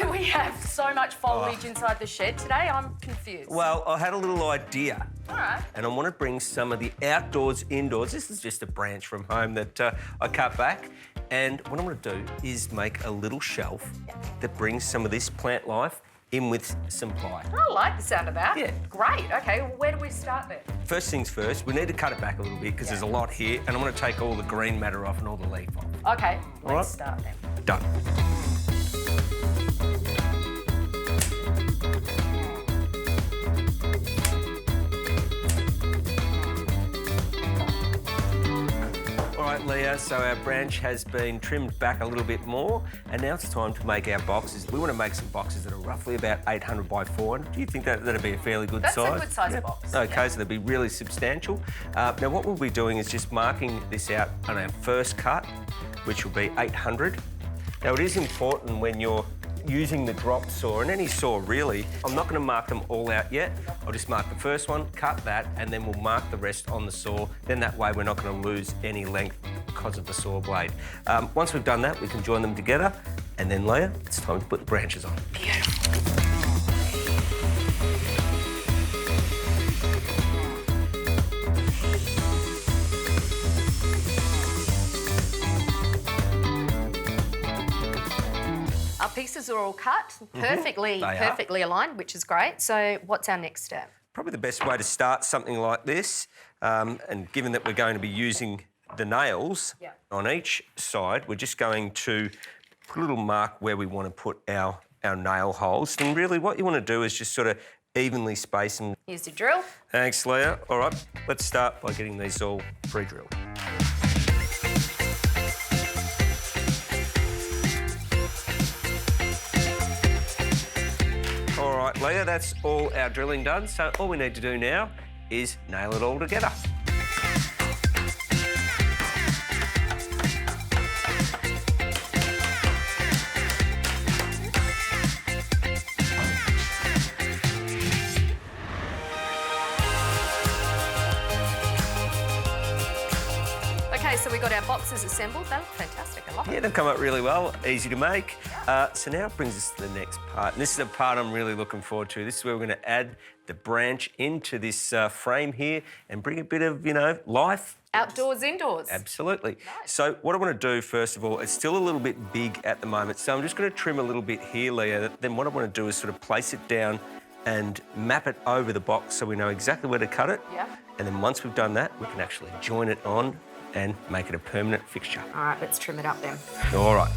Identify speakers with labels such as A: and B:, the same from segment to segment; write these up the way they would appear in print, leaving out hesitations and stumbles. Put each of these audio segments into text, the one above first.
A: do we have so much foliage inside the shed today? I'm confused.
B: Well, I had a little idea.
A: All right.
B: And I want to bring some of the outdoors, indoors. This is just a branch from home that I cut back. And what I'm going to do is make a little shelf that brings some of this plant life in with some pie.
A: I like the sound of that.
B: Yeah.
A: Great. OK, well, where do we start then?
B: First things first, we need to cut it back a little bit because there's a lot here, and I'm going to take all the green matter off and all the leaf off.
A: OK,
B: All right.
A: let's start then.
B: Done. All right, Leah, so our branch has been trimmed back a little bit more, and now it's time to make our boxes. We want to make some boxes that are roughly about 800 by 400. Do you think that'd be a fairly good size?
A: That's a good size box.
B: OK, so they'll be really substantial. Now, what we'll be doing is just marking this out on our first cut, which will be 800. Now, it is important when you're using the drop saw, and any saw really, I'm not going to mark them all out yet. I'll just mark the first one, cut that, and then we'll mark the rest on the saw. Then that way we're not going to lose any length because of the saw blade. Once we've done that, we can join them together, and then Leah, it's time to put the branches on.
A: Beautiful. Our pieces are all cut, perfectly aligned, which is great. So what's our next step?
B: Probably the best way to start something like this, and given that we're going to be using the nails on each side, we're just going to put a little mark where we want to put our nail holes. And really what you want to do is just sort of evenly space them.
A: Here's the drill.
B: Thanks, Leah. All right, let's start by getting these all pre-drilled. All right, Leah, that's all our drilling done. So all we need to do now is nail it all together.
A: OK, so we got our boxes assembled. They look fantastic. I love it.
B: Yeah, they've come up really well, easy to make. So now it brings us to the next part. And this is the part I'm really looking forward to. This is where we're going to add the branch into this frame here and bring a bit of, life.
A: Outdoors, indoors.
B: Absolutely.
A: Nice.
B: So what I want to do, first of all, it's still a little bit big at the moment, so I'm just going to trim a little bit here, Leah. Then what I want to do is sort of place it down and map it over the box so we know exactly where to cut it.
A: Yeah.
B: And then once we've done that, we can actually join it on and make it a permanent fixture.
A: All right, let's trim it up then.
B: All right.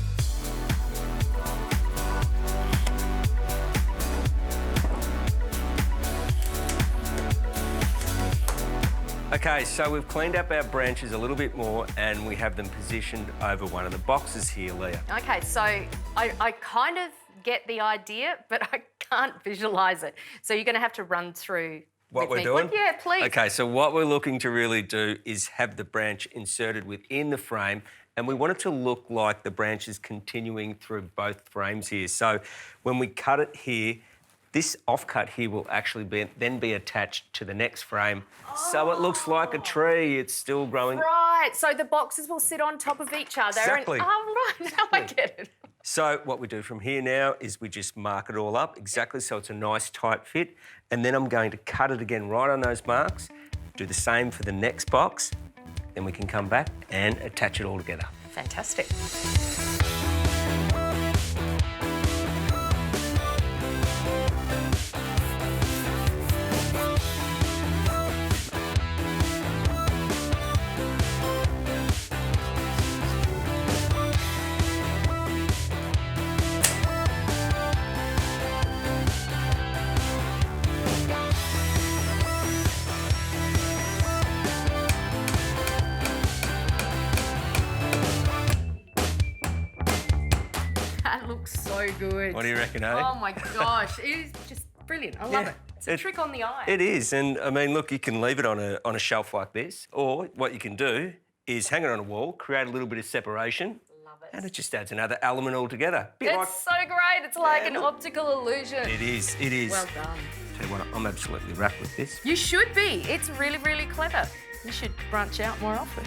B: OK, so we've cleaned up our branches a little bit more and we have them positioned over one of the boxes here, Leah.
A: OK, so I kind of get the idea, but I can't visualise it. So you're going to have to run through
B: What
A: with
B: we're
A: me.
B: doing?
A: Well, yeah, please.
B: OK, so what we're looking to really do is have the branch inserted within the frame, and we want it to look like the branch is continuing through both frames here. So when we cut it here, this offcut here will actually then be attached to the next frame. So it looks like a tree. It's still growing.
A: Right, so the boxes will sit on top of each other.
B: Exactly.
A: And, oh, right, now I get it.
B: So what we do from here now is we just mark it all up exactly so it's a nice tight fit, and then I'm going to cut it again right on those marks, do the same for the next box, then we can come back and attach it all together.
A: Fantastic. That looks so good.
B: What do you reckon, eh?
A: Oh my gosh, it is just brilliant. I love it. It's a trick on the eye.
B: It is, and I mean, look, you can leave it on a shelf like this, or what you can do is hang it on a wall, create a little bit of separation,
A: Love it.
B: and it just adds another element altogether.
A: It's so great. It's like an optical illusion.
B: It is, it is.
A: Well done.
B: Tell you what, I'm absolutely wrapped with this.
A: You should be. It's really, really clever. You should branch out more often.